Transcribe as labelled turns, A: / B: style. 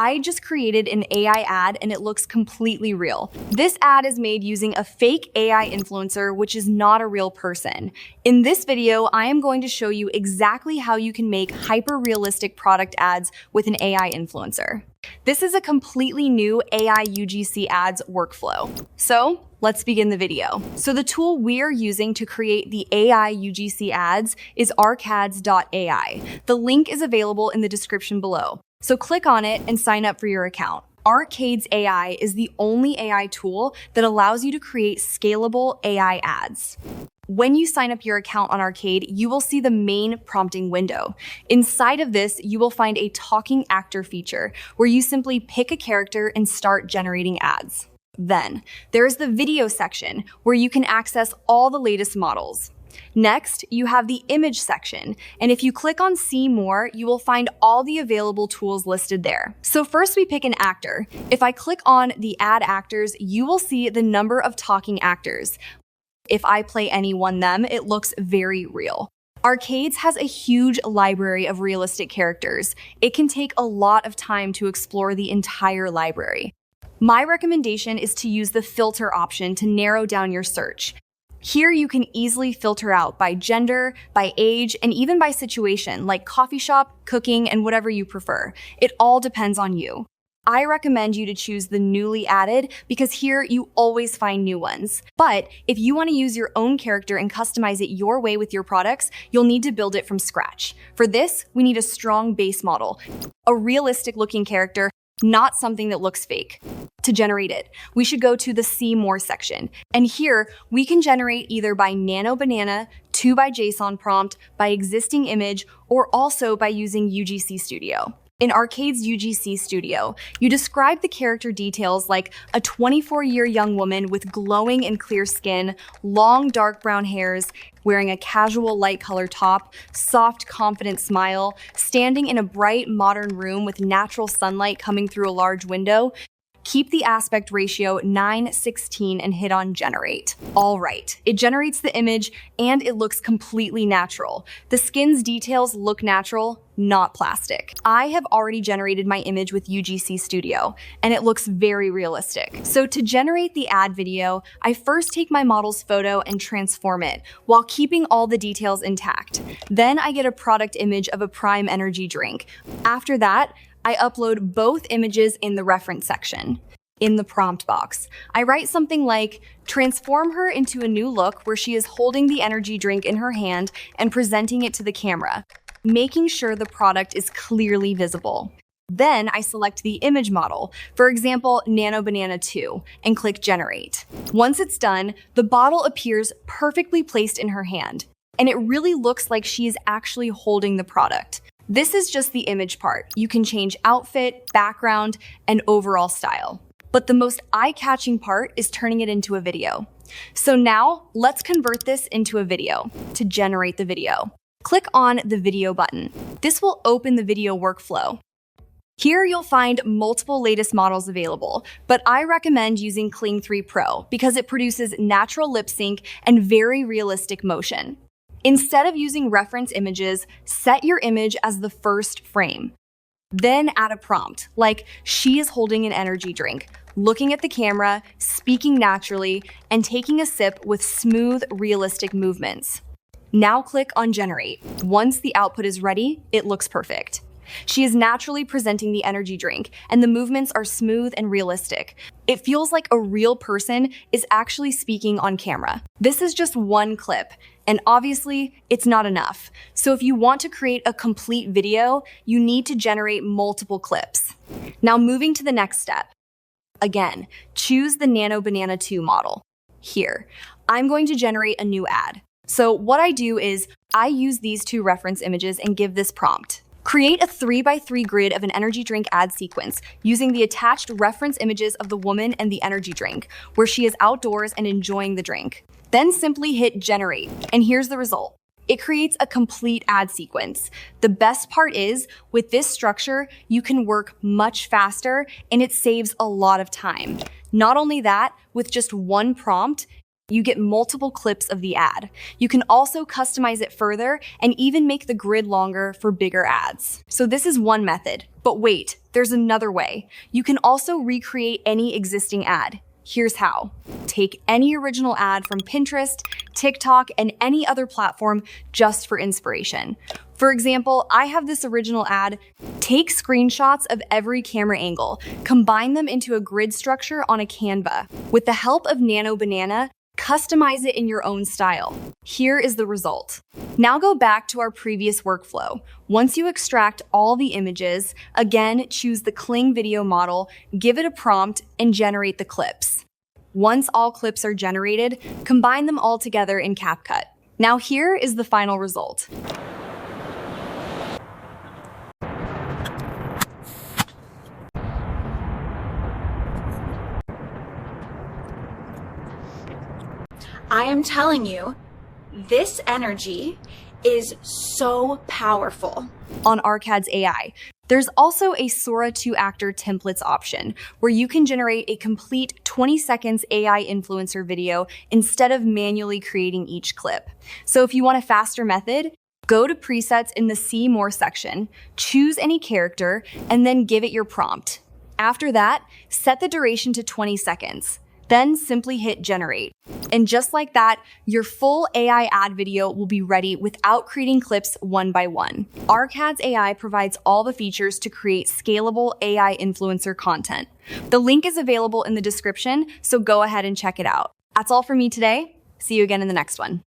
A: I just created an AI ad and it looks completely real. This ad is made using a fake AI influencer, which is not a real person. In this video, I am going to show you exactly how you can make hyper-realistic product ads with an AI influencer. This is a completely new AI UGC ads workflow. So let's begin the video. So the tool we are using to create the AI UGC ads is arcads.ai. The link is available in the description below. So click on it and sign up for your account. Arcade's AI is the only AI tool that allows you to create scalable AI ads. When you sign up your account on Arcade, you will see the main prompting window. Inside of this, you will find a talking actor feature where you simply pick a character and start generating ads. Then, there is the video section where you can access all the latest models. Next, you have the image section, and if you click on See More, you will find all the available tools listed there. So first we pick an actor. If I click on the Add Actors, you will see the number of talking actors. If I play any one them, it looks very real. Arcades has a huge library of realistic characters. It can take a lot of time to explore the entire library. My recommendation is to use the filter option to narrow down your search. Here you can easily filter out by gender, by age, and even by situation, like coffee shop, cooking, and whatever you prefer. It all depends on you. I recommend you to choose the newly added because here you always find new ones. But if you want to use your own character and customize it your way with your products, you'll need to build it from scratch. For this, we need a strong base model, a realistic looking character, not something that looks fake. To generate it, we should go to the See More section. And here, we can generate either by Nano Banana, 2x JSON prompt, by existing image, or also by using UGC Studio. In Arcade's UGC Studio, you describe the character details like a 24-year young woman with glowing and clear skin, long dark brown hairs, wearing a casual light color top, soft, confident smile, standing in a bright, modern room with natural sunlight coming through a large window. Keep the aspect ratio 9:16 and hit on generate. All right, it generates the image and it looks completely natural. The skin's details look natural, not plastic. I have already generated my image with UGC Studio and it looks very realistic. So to generate the ad video, I first take my model's photo and transform it while keeping all the details intact. Then I get a product image of a Prime energy drink. After that, I upload both images in the reference section. In the prompt box, I write something like, transform her into a new look where she is holding the energy drink in her hand and presenting it to the camera, making sure the product is clearly visible. Then I select the image model, for example, Nano Banana 2, and click Generate. Once it's done, the bottle appears perfectly placed in her hand, and it really looks like she is actually holding the product. This is just the image part. You can change outfit, background, and overall style. But the most eye-catching part is turning it into a video. So now, let's convert this into a video. To generate the video, click on the video button. This will open the video workflow. Here you'll find multiple latest models available, but I recommend using Kling 3 Pro because it produces natural lip sync and very realistic motion. Instead of using reference images, set your image as the first frame. Then add a prompt, like she is holding an energy drink, looking at the camera, speaking naturally, and taking a sip with smooth, realistic movements. Now click on Generate. Once the output is ready, it looks perfect. She is naturally presenting the energy drink, and the movements are smooth and realistic. It feels like a real person is actually speaking on camera. This is just one clip, and obviously, it's not enough. So if you want to create a complete video, you need to generate multiple clips. Now moving to the next step. Again, choose the Nano Banana 2 model. Here, I'm going to generate a new ad. So what I do is, I use these two reference images and give this prompt. Create a 3x3 grid of an energy drink ad sequence using the attached reference images of the woman and the energy drink, where she is outdoors and enjoying the drink. Then simply hit Generate, and here's the result. It creates a complete ad sequence. The best part is, with this structure, you can work much faster and it saves a lot of time. Not only that, with just one prompt, You get multiple clips of the ad. You can also customize it further and even make the grid longer for bigger ads. So this is one method. But wait, there's another way. You can also recreate any existing ad. Here's how. Take any original ad from Pinterest, TikTok, and any other platform just for inspiration. For example, I have this original ad. Take screenshots of every camera angle, combine them into a grid structure on a Canva. With the help of Nano Banana, customize it in your own style. Here is the result. Now go back to our previous workflow. Once you extract all the images, again, choose the Kling video model, give it a prompt, and generate the clips. Once all clips are generated, combine them all together in CapCut. Now here is the final result.
B: I am telling you, this energy is so powerful.
A: On Arcad's AI, there's also a Sora 2-actor templates option where you can generate a complete 20 seconds AI influencer video instead of manually creating each clip. So if you want a faster method, go to presets in the See More section, choose any character, and then give it your prompt. After that, set the duration to 20 seconds. Then simply hit generate. And just like that, your full AI ad video will be ready without creating clips one by one. Arcad's AI provides all the features to create scalable AI influencer content. The link is available in the description, so go ahead and check it out. That's all for me today. See you again in the next one.